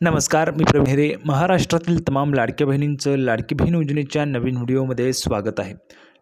नमस्कार, मी प्रवीण हेरे. महाराष्ट्रातील तमाम लाडक्या बहिणींचं लाडकी बहीण योजनेच्या नवीन व्हिडिओमध्ये स्वागत आहे.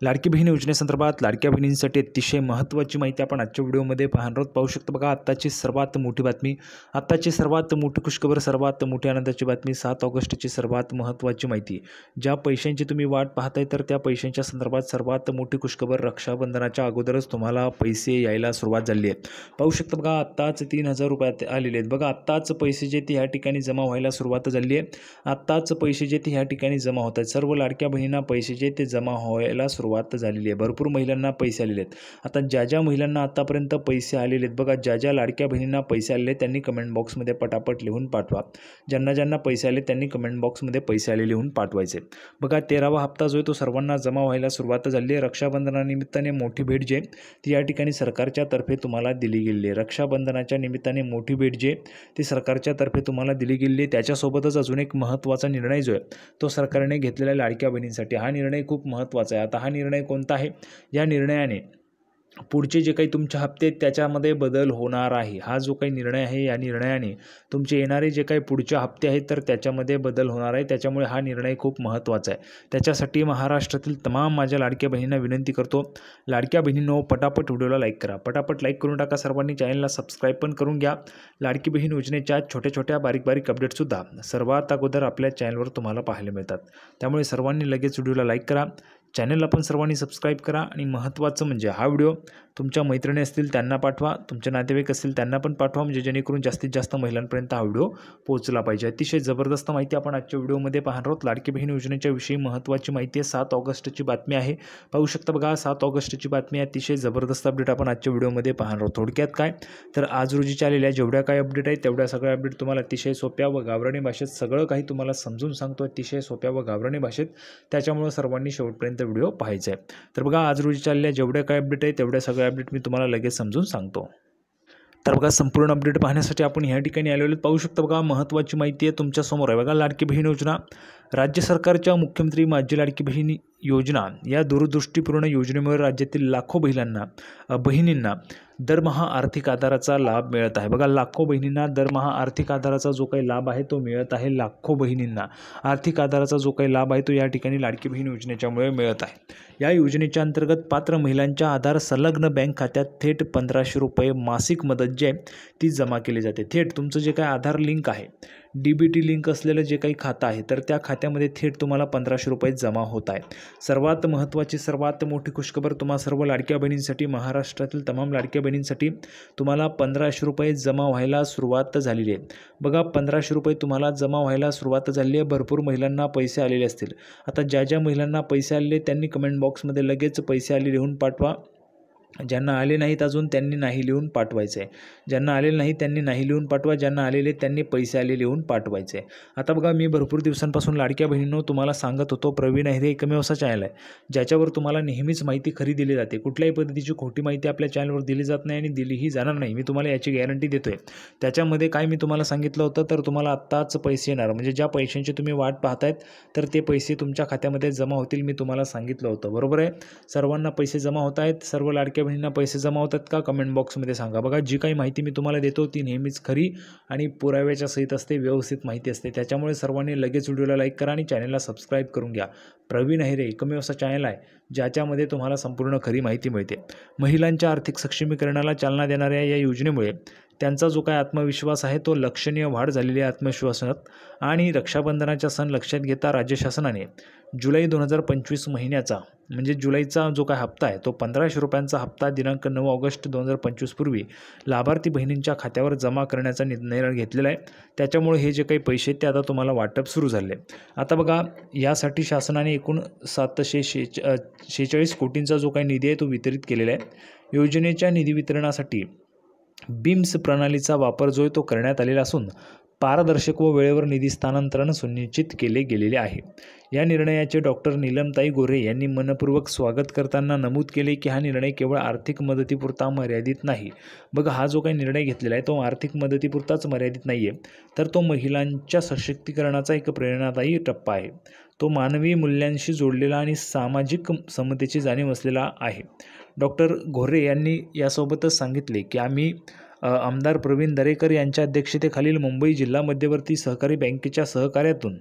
लाडकी बहीण योजनेसंदर्भात लाडक्या बहिणींसाठी अतिशय महत्त्वाची माहिती आपण आजच्या व्हिडिओमध्ये पाहणार आहोत. पाहू शकता बघा, आत्ताची सर्वात मोठी बातमी, आत्ताची सर्वात मोठी खुशखबर, सर्वात मोठी आनंदाची बातमी, 7 ऑगस्टची सर्वात महत्त्वाची माहिती. ज्या पैशांची तुम्ही वाट पाहताय तर त्या पैशांच्या संदर्भात सर्वात मोठी खुशखबर, रक्षाबंधनाच्या अगोदरच तुम्हाला पैसे यायला सुरुवात झाली आहे. पाहू शकता बघा, आत्ताच 3,000 रुपये आलेले आहेत. बघा, आत्ताच पैसे जे ते ह्या ठिकाणी जमा व्हायला सुरुवात झाली आहे. आत्ताच पैसे जे ते ह्या ठिकाणी जमा होत आहेत. सर्व लाडक्या बहिणींना पैसे जे ते जमा व्हायला सुरुवात झालेली आहे. भरपूर महिलांना पैसे आलेले आहेत. आता ज्या महिलांना आतापर्यंत पैसे आलेले आहेत, बघा, ज्या लाडक्या बहिणींना पैसे आलेले आहेत त्यांनी कमेंट बॉक्समध्ये पटापट लिहून पाठवा. ज्यांना पैसे आले त्यांनी कमेंट बॉक्समध्ये पैसे आले लिहून पाठवायचे. बघा, 13वा हप्ता जो आहे तो सर्वांना जमा व्हायला सुरुवात झाली आहे. रक्षाबंधनानिमित्ताने मोठी भेट जी आहे ती या ठिकाणी सरकारच्या तर्फे तुम्हाला दिली गेली आहे. रक्षाबंधनाच्या निमित्ताने मोठी भेट जी आहे ती सरकारच्या तर्फे तुम्हाला दिली गेली आहे. त्याच्यासोबतच अजून एक महत्त्वाचा निर्णय जो आहे तो सरकारने घेतलेला आहे लाडक्या बहिणींसाठी. हा निर्णय खूप महत्त्वाचा आहे. आता हा निर्णय कोणता आहे? या निर्णयाने पुढचे जे काही तुमचे हप्ते आहेत त्याच्यामध्ये बदल होणार आहे. हा जो काही निर्णय आहे या निर्णयाने तुमचे येणारे जे काही पुढचे हप्ते आहेत तर त्याच्यामध्ये बदल होणार आहे. त्याच्यामुळे हा निर्णय खूप महत्त्वाचा आहे. त्याच्यासाठी महाराष्ट्रातील तमाम माझ्या लाडक्या बहिणींना विनंती करतो, लाडक्या बहिणींनो, पटापट व्हिडिओला लाईक करा, पटापट लाईक करून टाका. सर्वांनी चॅनलला सबस्क्राईब पण करून घ्या. लाडकी बहीण योजनेच्या छोट्या बारीक अपडेटसुद्धा सर्वात अगोदर आपल्या चॅनलवर तुम्हाला पाहायला मिळतात. त्यामुळे सर्वांनी लगेच व्हिडिओला लाईक करा, चॅनलला पण सर्वांनी सबस्क्राईब करा. आणि महत्त्वाचं म्हणजे हा व्हिडिओ तुमच्या मैत्रिणी असतील त्यांना पाठवा, तुमचे नातेवाईक असतील त्यांना पण पाठवा, म्हणजे जेणेकरून जास्तीत जास्त महिलांपर्यंत हा व्हिडिओ पोहोचला पाहिजे. अतिशय जबरदस्त माहिती आपण आजच्या व्हिडिओमध्ये पाहणार आहोत. लाडकी बहीण योजनेच्या विषयी महत्त्वाची माहिती आहे. 7 ऑगस्टची बातमी आहे. पाहू शकता बघा, 7 ऑगस्टची बातमी आहे. अतिशय जबरदस्त अपडेट आपण आजच्या व्हिडिओमध्ये पाहणार आहोत. थोडक्यात काय तर आज रोजीच्या आलेल्या जेवढ्या काही अपडेट आहेत तेवढ्या सगळ्या अपडेट तुम्हाला अतिशय सोप्या व गावरानी भाषेत सगळं काही तुम्हाला समजून सांगतो, अतिशय सोप्या व गावरानी भाषेत. त्याच्यामुळे सर्वांनी शेवटपर्यंत व्हिडिओ पाहायचा आहे. तर बघा, आज रोजी चाललेल्या जेवढ्या काय अपडेट आहे तेवढ्या सगळ्या अपडेट मी तुम्हाला लगेच समजून सांगतो. तर बघा, संपूर्ण अपडेट पाहण्यासाठी आपण ह्या ठिकाणी आलेलो. पाहू शकता बघा, महत्त्वाची माहिती आहे तुमच्यासमोर आहे. बघा, लाडकी बहीण योजना, राज्य सरकारच्या मुख्यमंत्री माझी लाडकी बहीण योजना या दूरदृष्टीपूर्ण योजनेमुळे राज्यातील लाखो बहिणींना दरमहा आर्थिक आधाराचा लाभ मिळत आहे. बघा, लाखो बहिणींना दरमहा आर्थिक आधाराचा जो काही लाभ आहे तो मिळत आहे. लाखो बहिणींना आर्थिक आधाराचा जो काही लाभ आहे तो या ठिकाणी लाडकी बहीण योजनेच्यामुळे मिळत आहे. या योजनेच्या अंतर्गत पात्र महिलांच्या आधार संलग्न बँक खात्यात थेट 1,500 रुपये मासिक मदत जी आहे ती जमा केली जाते. थेट तुमचं जे काही आधार लिंक आहे, DBT लिंक असलेलं जे काही खातं आहे तर त्या खात्यामध्ये थेट तुम्हाला 1,500 रुपये जमा होत आहे. सर्वात महत्त्वाची, सर्वात मोठी खुशखबर तुम्हा सर्व लाडक्या बहिणींसाठी, महाराष्ट्रातील तमाम लाडक्या बहिणींसाठी तुम्हाला 1,500 रुपये जमा व्हायला सुरुवात झालेली आहे. बघा, 1,500 रुपये तुम्हाला जमा व्हायला सुरुवात झालेली आहे. भरपूर महिलांना पैसे आलेले असतील. आता ज्या महिलांना पैसे आलेले त्यांनी कमेंट बॉक्समध्ये लगेच पैसे आले लिहून पाठवा. ज्यांना आले नाहीत अजून त्यांनी नाही लिहून पाठवायचं आहे. ज्यांना आलेले नाही त्यांनी नाही लिहून पाठवा, ज्यांना आलेले त्यांनी पैसे आले लिहून पाठवायचे आहे. आता बघा, मी भरपूर दिवसांपासून लाडक्या बहिणींनो तुम्हाला सांगत होतो, प्रवीण हेरे एकमेव असा चॅनल आहे ज्याच्यावर तुम्हाला नेहमीच माहिती खरी दिली जाते. कुठल्याही पद्धतीची खोटी माहिती आपल्या चॅनलवर दिली जात नाही आणि दिलीही जाणार नाही. मी तुम्हाला याची गॅरंटी देतो आहे. त्याच्यामध्ये काय मी तुम्हाला सांगितलं होतं तर तुम्हाला आत्ताच पैसे येणार, म्हणजे ज्या पैशांची तुम्ही वाट पाहतायत तर ते पैसे तुमच्या खात्यामध्ये जमा होतील, मी तुम्हाला सांगितलं होतं. बरोबर आहे? सर्वांना पैसे जमा होत आहेत. सर्व लाडक्या बहिणींना पैसे जमा होतात का? कमेंट बॉक्समध्ये सांगा. बघा, जी काही माहिती मी तुम्हाला देतो ती नेहमीच खरी आणि पुराव्याच्या सहित असते, व्यवस्थित माहिती असते. त्याच्यामुळे सर्वांनी लगेच व्हिडिओला लाईक करा आणि चॅनलला सबस्क्राईब करून घ्या. प्रवीण हेरे एकमेव असा चॅनल आहे ज्याच्यामध्ये तुम्हाला संपूर्ण खरी माहिती मिळते. महिलांच्या आर्थिक सक्षमीकरणाला चालना देणाऱ्या या योजनेमुळे त्यांचा जो काय आत्मविश्वास आहे तो लक्षणीय वाढ झालेली आहे आत्मविश्वासात. आणि रक्षाबंधनाचा सण लक्षात घेता राज्य शासनाने जुलै 2025 महिन्याचा, म्हणजे जुलैचा जो काय हप्ता आहे तो 1,500 रुपयांचा हप्ता दिनांक 9 ऑगस्ट 2025 पूर्वी लाभार्थी बहिणींच्या खात्यावर जमा करण्याचा निर्णय घेतलेला आहे. त्याच्यामुळे हे जे काही पैसे ते आता तुम्हाला वाटप सुरू झाले. आता बघा, यासाठी शासनाने एकूण 746 कोटींचा जो काही निधी आहे तो वितरित केलेला आहे. योजनेच्या निधी वितरणासाठी BIMS प्रणालीचा वापर जो आहे तो करण्यात आलेला असून पारदर्शक व वेळेवर निधी स्थानांतरण सुनिश्चित केले गेलेले आहे. या निर्णयाचे डॉक्टर नीलमताई गोरे यांनी मनपूर्वक स्वागत करताना नमूद केले की हा निर्णय केवळ आर्थिक मदतीपुरता मर्यादित नाही. बघा, हा जो काही निर्णय घेतलेला आहे तो आर्थिक मदतीपुरताच मर्यादित नाही आहे, तर तो महिलांच्या सशक्तीकरणाचा एक प्रेरणादायी टप्पा आहे. तो मानवी मूल्यांशी जोडलेला आणि सामाजिक समतेची जाणीव असलेला आहे. डॉक्टर गोरे यांनी यासोबतच सांगितले की आम्ही आमदार प्रवीण दरेकर यांच्या अध्यक्षतेखालील मुंबई जिल्हा मध्यवर्ती सहकारी बँकेच्या सहकार्यातून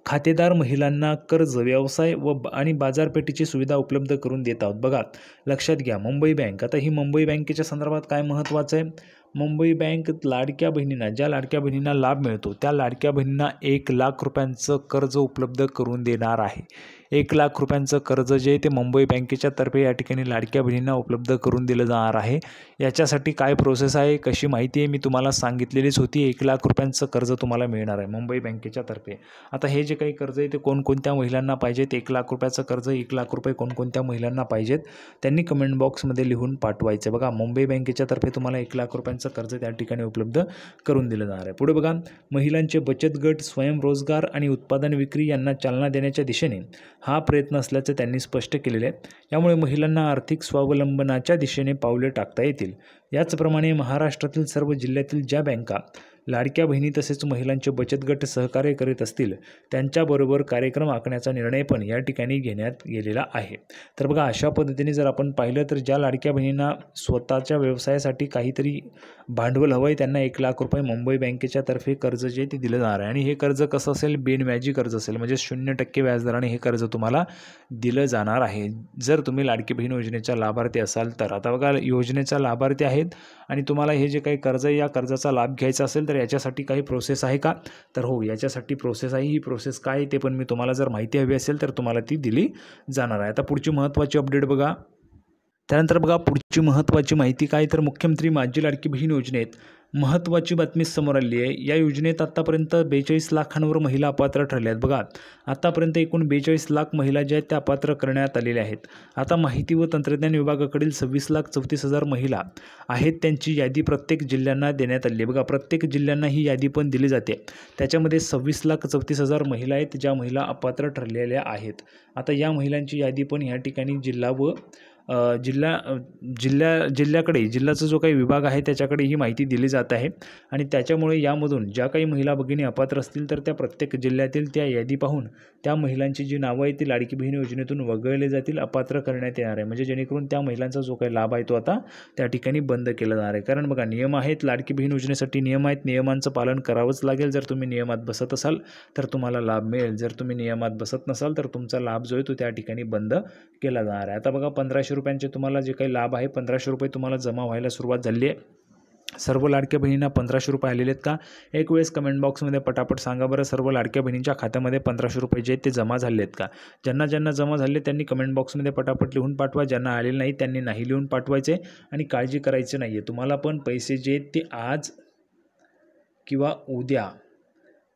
खातेदार महिलांना कर्ज, व्यवसाय आणि बाजारपेठेची सुविधा उपलब्ध करून देत आहोत. बघा, लक्षात घ्या, मुंबई बँक. आता ही मुंबई बँकेच्या संदर्भात काय महत्त्वाचं आहे, मुंबई बँक लाडक्या बहिणींना, ज्या लाडक्या बहिणींना लाभ मिळतो त्या लाडक्या बहिणींना 1,00,000 रुपयांचं कर्ज उपलब्ध करून देणार आहे. 1,00,000 रुपयांचं कर्ज जे ते मुंबई बँकेच्या तर्फे या ठिकाणी लाडक्या बहिणींना उपलब्ध करून दिलं जाणार आहे. याच्यासाठी काय प्रोसेस आहे, कशी माहिती आहे, मी तुम्हाला सांगितलेलीच होती. 1,00,000 रुपयांचं कर्ज तुम्हाला मिळणार आहे मुंबई बँकेच्या तर्फे. आता हे जे काही कर्ज आहे ते कोणकोणत्या महिलांना पाहिजेत, 1,00,000 रुपयाचं कर्ज, 1,00,000 रुपये कोणकोणत्या महिलांना पाहिजेत, त्यांनी कमेंट बॉक्समध्ये लिहून पाठवायचं. बघा, मुंबई बँकेच्या तर्फे तुम्हाला 1,00,000 रुपयांचं कर्ज त्या ठिकाणी उपलब्ध करून दिलं जाणार आहे. पुढे बघा, महिलांचे बचत गट, स्वयंरोजगार आणि उत्पादन विक्री यांना चालना देण्याच्या दिशेने हा प्रयत्न असल्याचं त्यांनी स्पष्ट केलेलं आहे. यामुळे महिलांना आर्थिक स्वावलंबनाच्या दिशेने पावले टाकता येतील. याचप्रमाणे महाराष्ट्रातील सर्व जिल्ह्यातील ज्या बँका लाडक्या बहिणी तसेच महिलांचे बचत गट सहकार्य करीत असतील त्यांच्याबरोबर कार्यक्रम आखण्याचा निर्णय पण या ठिकाणी घेण्यात गेलेला आहे. तर बघा, अशा पद्धतीने जर आपण पाहिलं तर ज्या लाडक्या बहिणींना स्वतःच्या व्यवसायासाठी काहीतरी भांडवल हवं आहे त्यांना 1,00,000 रुपये मुंबई बँकेच्या तर्फे कर्ज जे ते दिलं जाणार आहे. आणि हे कर्ज कसं असेल, बिनव्याजी कर्ज असेल, म्हणजे 0% व्याजदराने हे कर्ज तुम्हाला दिलं जाणार आहे जर तुम्ही लाडकी बहीण योजनेच्या लाभार्थी असाल तर. आता बघा, योजनेचा लाभार्थी आहेत आणि तुम्हाला हे जे काही कर्ज आहे या कर्जाचा लाभ घ्यायचा असेल तर याच्यासाठी काही प्रोसेस आहे का, तर हो, याच्यासाठी प्रोसेस आहे. ही प्रोसेस काय आहे ते पण मी तुम्हाला जर माहिती हवी असेल तर तुम्हाला ती दिली जाणार आहे. आता पुढची महत्त्वाची अपडेट बघा. त्यानंतर बघा, पुढची महत्त्वाची माहिती काय, तर मुख्यमंत्री माझी लाडकी बहीण योजनेत महत्त्वाची बातमी समोर आली आहे. या योजनेत आत्तापर्यंत 42 लाखांवर महिला अपात्र ठरल्या आहेत. बघा, आत्तापर्यंत एकूण 42 लाख महिला ज्या आहेत त्या अपात्र करण्यात आलेल्या आहेत. आता माहिती व तंत्रज्ञान विभागाकडील 26,34,000 महिला आहेत, त्यांची यादी प्रत्येक जिल्ह्यांना देण्यात आली आहे. बघा, प्रत्येक जिल्ह्यांना ही यादी पण दिली जाते. त्याच्यामध्ये 26,34,000 महिला आहेत ज्या महिला अपात्र ठरलेल्या आहेत. आता या महिलांची यादी पण या ठिकाणी जिल्ह्याचा जो काही विभाग आहे त्याच्याकडे ही माहिती दिली जात आहे. आणि त्याच्यामुळे यामधून ज्या काही महिला भगिनी अपात्र असतील तर त्या प्रत्येक जिल्ह्यातील त्या यादी पाहून त्या महिलांची जी नावं आहेत ती लाडकी बहीण योजनेतून वगळले जातील, अपात्र करण्यात येणार आहे. म्हणजे जेणेकरून त्या महिलांचा जो काही लाभ आहे तो आता त्या ठिकाणी बंद केला जाणार आहे. कारण बघा, नियम आहेत, लाडकी बहीण योजनेसाठी नियम आहेत, नियमांचं पालन करावंच लागेल. जर तुम्ही नियमात बसत असाल तर तुम्हाला लाभ मिळेल, जर तुम्ही नियमात बसत नसाल तर तुमचा लाभ जो आहे तो त्या ठिकाणी बंद केला जाणार आहे. आता बघा, 1,500 रुपयांचे तुम्हाला जे काही लाभ आहे, 1,500 रुपये तुम्हाला जमा व्हायला सुरुवात झाली आहे. सर्व लाडक्या बहिणींना 1,500 रुपये आलेले आहेत का, एक वेळेस कमेंट बॉक्समध्ये पटापट सांगा बरं. सर्व लाडक्या बहिणींच्या खात्यामध्ये 1,500 रुपये जे ते जमा झाले आहेत का. ज्यांना जमा झाले त्यांनी कमेंट बॉक्समध्ये पटापट लिहून पाठवा. ज्यांना आलेले नाही त्यांनी नाही लिहून पाठवायचे. आणि काळजी करायची नाही आहे, तुम्हाला पण पैसे जे आहेत ते आज किंवा उद्या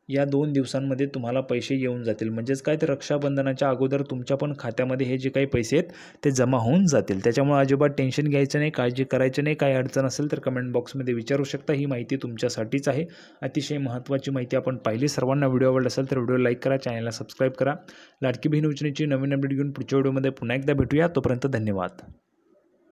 या 2 दिवसांमध्ये तुम्हाला पैसे येऊन जातील. म्हणजेच काय, तर रक्षाबंधनाच्या अगोदर तुमच्या पण खात्यामध्ये हे जे काही पैसे आहेत ते जमा होऊन जातील. त्याच्यामुळे अजिबात टेन्शन घ्यायचं नाही, काळजी करायचं नाही. काही अडचण असेल तर कमेंट बॉक्समध्ये विचारू शकता. ही माहिती तुमच्यासाठीच आहे, अतिशय महत्त्वाची माहिती आपण पाहिली. सर्वांना व्हिडिओ आवडला असेल तर व्हिडिओ लाईक करा, चॅनलला सबस्क्राईब करा. लाडकी बहीण योजनेची नवीन अपडेट घेऊन पुढच्या व्हिडिओमध्ये पुन्हा एकदा भेटूया. तोपर्यंत धन्यवाद.